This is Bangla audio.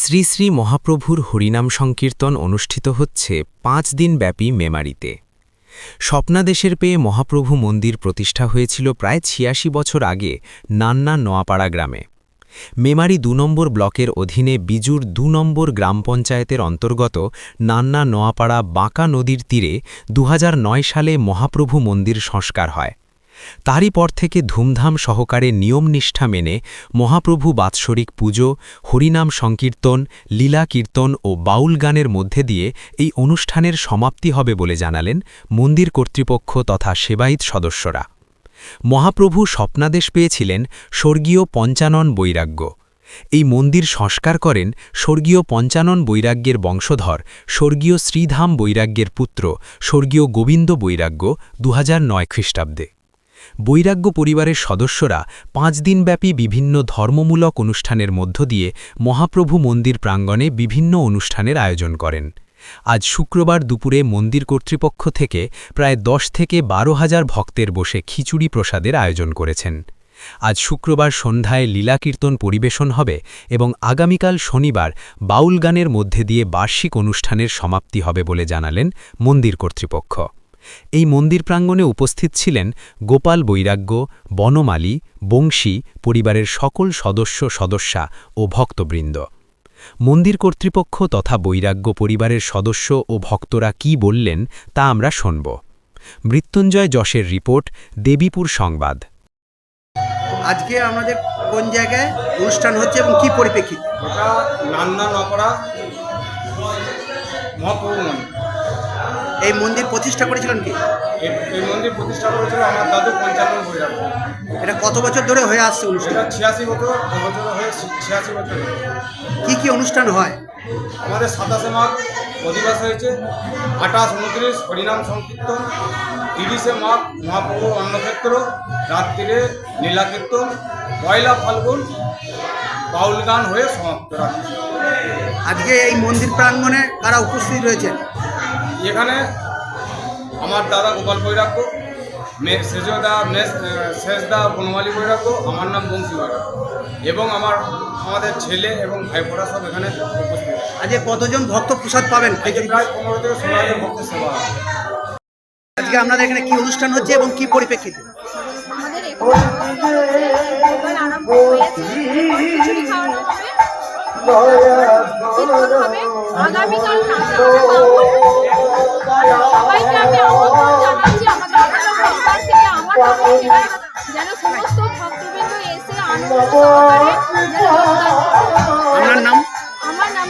শ্রী শ্রী মহাপ্রভুর হরিনাম সংকীর্তন অনুষ্ঠিত হচ্ছে ৫ দিনব্যাপী মেমারিতে। স্বপ্নাদেশের পেয়ে মহাপ্রভু মন্দির প্রতিষ্ঠা হয়েছিল প্রায় ৮৬ বছর আগে নান্না নোয়াপাড়া গ্রামে। মেমারি ২ নম্বর ব্লকের অধীনে বিজুর ২ নম্বর গ্রাম পঞ্চায়েতের অন্তর্গত নান্না নোয়াপাড়া বাঁকা নদীর তীরে ২০০৯ সালে মহাপ্রভু মন্দির সংস্কার হয়। তারই পর থেকে ধুমধাম সহকারে নিয়মনিষ্ঠা মেনে মহাপ্রভু বাৎসরিক পুজো, হরিনাম সংকীর্তন, লীলা কীর্তন ও বাউল গানের মধ্যে দিয়ে এই অনুষ্ঠানের সমাপ্তি হবে বলে জানালেন মন্দির কর্তৃপক্ষ তথা সেবায়িত সদস্যরা। মহাপ্রভু স্বপ্নাদেশ পেয়েছিলেন স্বর্গীয় পঞ্চানন বৈরাগ্য। এই মন্দির সংস্কার করেন স্বর্গীয় পঞ্চানন বৈরাগ্যের বংশধর স্বর্গীয় শ্রীধাম বৈরাগ্যের পুত্র স্বর্গীয় গোবিন্দ বৈরাগ্য ২০০৯ খ্রিস্টাব্দে। বৈরাগ্য পরিবারের সদস্যরা ৫ দিনব্যাপী বিভিন্ন ধর্মমূলক অনুষ্ঠানের মধ্য দিয়ে মহাপ্রভু মন্দির প্রাঙ্গণে বিভিন্ন অনুষ্ঠানের আয়োজন করেন। আজ শুক্রবার দুপুরে মন্দির কর্তৃপক্ষ থেকে প্রায় ১০ থেকে ১২,০০০ ভক্তের বসে খিচুড়ি প্রসাদের আয়োজন করেছেন। আজ শুক্রবার সন্ধ্যায় লীলা কীর্তন পরিবেশন হবে এবং আগামীকাল শনিবার বাউল গানের মধ্যে দিয়ে বার্ষিক অনুষ্ঠানের সমাপ্তি হবে বলে জানালেন মন্দির কর্তৃপক্ষ। এই মন্দির প্রাঙ্গণে উপস্থিত ছিলেন গোপাল বৈরাগ্য, বনমালী, বংশী পরিবারের সকল সদস্যা ও ভক্তবৃন্দ। মন্দির কর্তৃপক্ষ তথা বৈরাগ্য পরিবারের সদস্য ও ভক্তরা কি বললেন তা আমরা শুনব। মৃত্যুঞ্জয় যশের রিপোর্ট, দেবীপুর সংবাদ। আজকে আমাদের কোন জায়গায় অনুষ্ঠান হচ্ছে এবং কি পরিপ্রেক্ষিত? এটা নান্না নপাড়া মহাপ্রভু মন্দির। এই মন্দির প্রতিষ্ঠা করেছিলেন কি? এই মন্দির প্রতিষ্ঠা করেছিল আমার দাদু পঞ্চানন বৈরাগ্য। এটা কত বছর ধরে হয়ে আসছে অনুষ্ঠান? এটা ৮৬ বছর হয়ে ৮৬ বছর। কি কি অনুষ্ঠান হয়? আমাদের ২৭শে মাঘ অধিবাস হয়েছে, ২৮, ২৯ হরিনাম সংকীর্তন, ৩০শে মাঘ মহাপ্রভু অন্নক্ষেত্র, রাত্রিরে লীলা কীর্তন, ১লা ফাল্গুন বাউল গান হয়ে সমাপ্ত। আজকে এই মন্দির প্রাঙ্গণে কারা উপস্থিত রয়েছেন? এখানে আমার দাদা গোপাল বৈরাগ্য, শেষদা বনমালী বৈরাগ্য, আমার নাম বংশী বৈরাগ্য এবং আমাদের ছেলে এবং ভাইপোরা সব এখানে উপস্থিত। আজকে কতজন ভক্ত প্রসাদ পাবেন? প্রায় ১৫ থেকে ১৬,০০০ ভক্তের সেবা। আজকে আপনাদের এখানে কি অনুষ্ঠান হচ্ছে এবং কি পরিপ্রেক্ষিতে? আমাদের এখানে আরম্ভ হয়েছে, খিচুড়ি খাওয়ানো হবে, কীর্তন হবে, আগামীকাল সবাইকে আমি আমন্ত্রণ জানাচ্ছি আমাদের পরিবার থেকে আমার তরফ যেন সমস্ত ভক্তবৃন্দ এসে আনন্দ সহকারে। আপনার নাম? আমার নাম